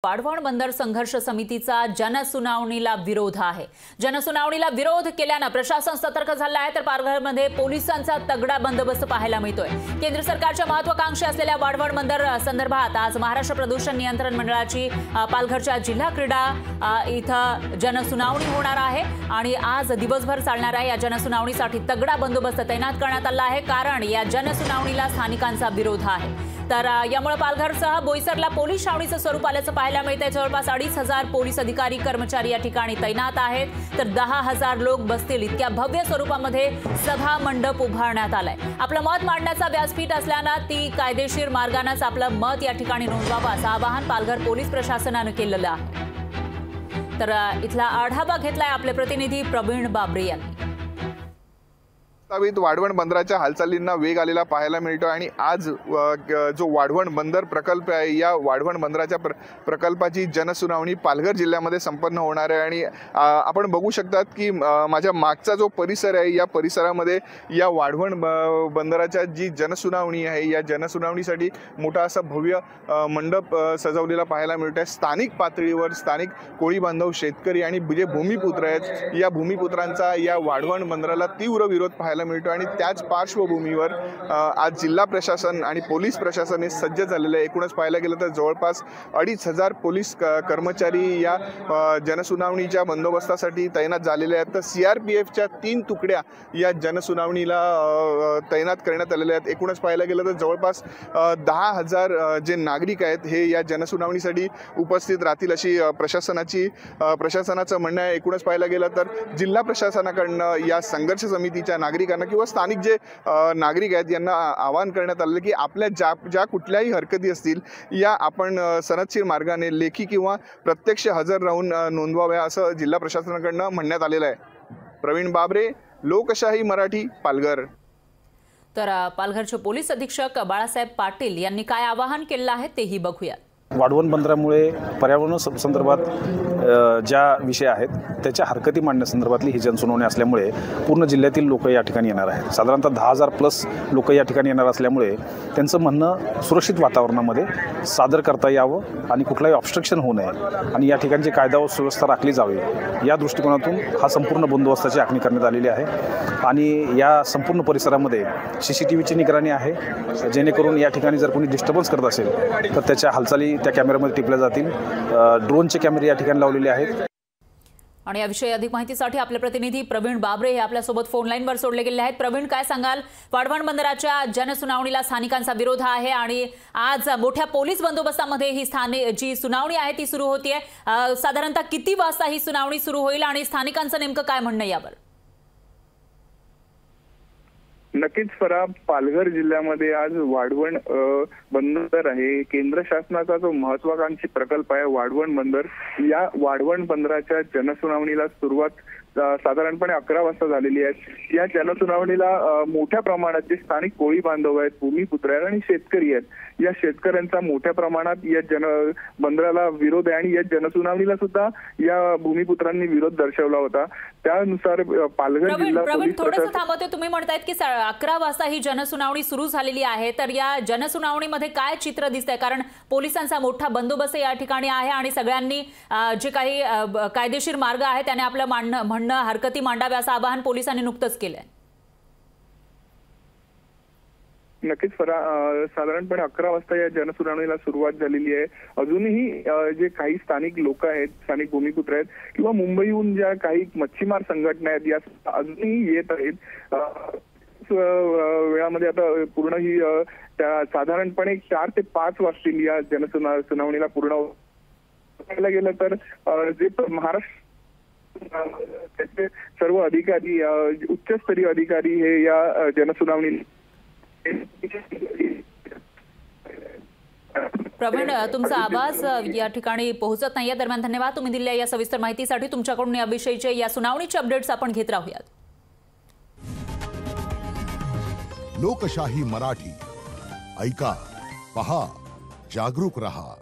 वाढवण बंदर संघर्ष समितीचा जनसुनावणीला विरोध आहे। जनसुनावणीला विरोध केल्याने प्रशासन सतर्क झाले आहे, तर पालघरमध्ये पोलिसांचा तगडा बंदोबस्त पाहायला मिळतोय। केंद्र सरकारच्या महत्त्वाकांक्षी असलेल्या वाढवण बंदर संदर्भात आज महाराष्ट्र प्रदूषण नियंत्रण मंडळाची पालघरच्या जिल्हा क्रीडा इथं जनसुनावणी होणार आहे आणि आज दिवसभर चालणाऱ्या या जनसुनावणीसाठी तगडा बंदोबस्त तैनात करण्यात आला आहे, कारण या जनसुनावणीला स्थानिकांचा विरोध आहे। तर यामुळे पालघरसह बोईसरला पोलीस छावणीचं स्वरूप आल्याचं पाहायला मिळतंय। जवळपास 2,500 पोलीस अधिकारी कर्मचारी या ठिकाणी तैनात आहेत, तर 10,000 लोक बसतील इतक्या भव्य स्वरूपामध्ये सभा मंडप उभारण्यात आलाय। आपलं मत मांडण्याचा व्यासपीठ असल्यानं ती कायदेशीर मार्गानेच आपलं मत या ठिकाणी नोंदवावं असं आवाहन पालघर पोलीस प्रशासनानं केलेलं आहे। तर इथला आढावा घेतलाय आपले प्रतिनिधी प्रवीण बाबरे यांनी। वाढवण बंदराच्या हालचालींना वेग आलेला पाहायला मिळतो आणि आज जो वाढवण बंदर प्रकल्प आहे, या वाढवण बंदराच्या प्रकल्पाची जनसुनावणी पालघर जिल्ह्यामध्ये संपन्न होणार आहे। आणि आपण बघू शकतात की माझ्या मागचा जो परिसर आहे, या परिसरामध्ये या वाढवण बंदराच्या जी जनसुनावणी आहे, या जनसुनावणीसाठी मोठा असा भव्य मंडप सजवलेला पाहायला मिळतो आहे। स्थानिक पातळीवर स्थानिक कोळी बांधव, शेतकरी आणि जे भूमिपुत्र आहेत, या भूमिपुत्रांचा या वाढवण बंदराला तीव्र विरोध पाहायला मिळतो आणि त्याच पार्श्वभूमीवर आज जिल्हा प्रशासन आणि पोलीस प्रशासन हे सज्ज झालेले आहे। एकूणच पाहायला गेलं तर जवळपास 2,500 पोलीस कर्मचारी या जनसुनावणीच्या बंदोबस्तासाठी तैनात झालेले आहेत, तर CRPFच्या 3 तुकड्या या जनसुनावणीला तैनात करण्यात आलेल्या आहेत। एकूणच पाहायला गेलं तर जवळपास 10,000 जे नागरिक आहेत हे या जनसुनावणीसाठी उपस्थित राहतील अशी प्रशासनाचं म्हणणं आहे। एकूणच पाहायला गेलं तर जिल्हा प्रशासनाकडनं या संघर्ष समितीच्या नागरिकांना किंवा स्थानिक जे नागरिक आहेत यांना आवाहन करण्यात आले की आपल्या ज्या कुठल्याही हरकती असतील या आपण सनदशीर मार्गाने लेखी किंवा प्रत्यक्ष हजर राहून नोंदवाव्या असं जिल्हा प्रशासनाकडनं म्हणण्यात आलेलं आहे। प्रवीण बाबरे, लोकशाही मराठी, पालघर। तर पालघरचे पोलीस अधीक्षक बाळासाहेब पाटील यांनी काय आवाहन केलं आहे तेही बघूया। वाढवण बंदरामुळे पर्यावरण संदर्भात ज्या विषय आहेत त्याच्या हरकती मांडण्यासंदर्भातली ही जनसुनावणी असल्यामुळे पूर्ण जिल्ह्यातील लोक या ठिकाणी येणार आहेत। साधारणतः 10,000+ लोक या ठिकाणी येणार असल्यामुळे त्यांचं म्हणणं सुरक्षित वातावरणामध्ये सादर करता यावं आणि कुठलाही ऑब्स्ट्रक्शन होऊ नये आणि या ठिकाणची कायदा व सुव्यवस्था राखली जावी, या दृष्टिकोनातून हा संपूर्ण बंदोबस्ताची आखणी करण्यात आलेली आहे। आणि या संपूर्ण परिसरामध्ये CCTVची निगराणी आहे, जेणेकरून या ठिकाणी जर कोणी डिस्टर्बन्स करत असेल तर त्याच्या हालचाली त्या कॅमेऱ्यामध्ये टिपल्या जातील। ड्रोनचे कॅमेरे या ठिकाणी लावलेले आहेत। आणि याविषयी अधिक माहितीसाठी आपले प्रतिनिधी प्रवीण बाबरे हे आपल्यासोबत फोन लाईनवर जोडले गेले आहेत। प्रवीण, काय सांगाल? वाढवण बंदराच्या जनसुनावणीला स्थानिकांचा विरोध आहे आणि आज मोठ्या पोलीस बंदोबस्तामध्ये ही जी सुनावणी आहे ती सुरू होतीये। साधारणतः किती वाजता ही सुनावणी सुरू होईल आणि स्थानिकांचं नेमकं काय म्हणणं यावर? नक्कीच फरा, पालघर जिल्ह्यामध्ये आज वाढवण बंदर आहे, केंद्र शासनाचा जो महत्वाकांक्षी प्रकल्प आहे वाढवण बंदर, या वाढवण बंदराच्या जनसुनावणीला सुरुवात साधारणपणे 11 वाजता झालेली आहे। या जनसुनावणीला मोठ्या प्रमाणात जे स्थानिक कोळी बांधव आहेत, भूमिपुत्र आहेत आणि शेतकरी आहेत, या शेतकऱ्यांचा मोठ्या प्रमाणात या बंदराला विरोध आहे आणि या जनसुनावणीला सुद्धा या भूमिपुत्रांनी विरोध दर्शवला होता। त्यानुसार पालघर जिल्हा पोलीस थोडंसं थांबवते, तुम्ही म्हणतायत की 11 वाजता ही जनसुनावणी सुरू झालेली आहे, तर या जनसुनावणीमध्ये काय चित्र दिसतंय? कारण पोलिसांचा मोठा बंदोबस्त या ठिकाणी आहे आणि सगळ्यांनी जे काही कायदेशीर मार्ग आहे त्याने आपलं म्हणणं हरकती मांडाव्या असं आवाहन पोलिसांनी नुकतंच केलंय। नक्कीच फरा, साधारणपणे 11 वाजता या जनसुनावणीला सुरुवात झालेली आहे। अजूनही जे काही स्थानिक लोक आहेत, स्थानिक भूमिपुत्र आहेत किंवा मुंबईहून ज्या काही मच्छीमार संघटना आहेत, या अजूनही येत आहेत। वेळामध्ये आता पूर्ण ही साधारणपणे 4 ते 5 वाजतील या जनसुनावणीला पूर्ण करायला गेलं तर जे महाराष्ट्र त्याचे सर्व अधिकारी, उच्चस्तरीय अधिकारी हे या जनसुनावणी। प्रवीण, तुमचा आवाज या ठिकाणी पोहोचत नाहीये, दरम्यान धन्यवाद तुम्ही दिलेल्या या सविस्तर माहितीसाठी। तुमच्याकडून याविषयीचे या सुनावणीचे अपडेट्स आपण घेत राहूयात। लोकशाही मराठी, ऐका, पहा, जागरूक रहा।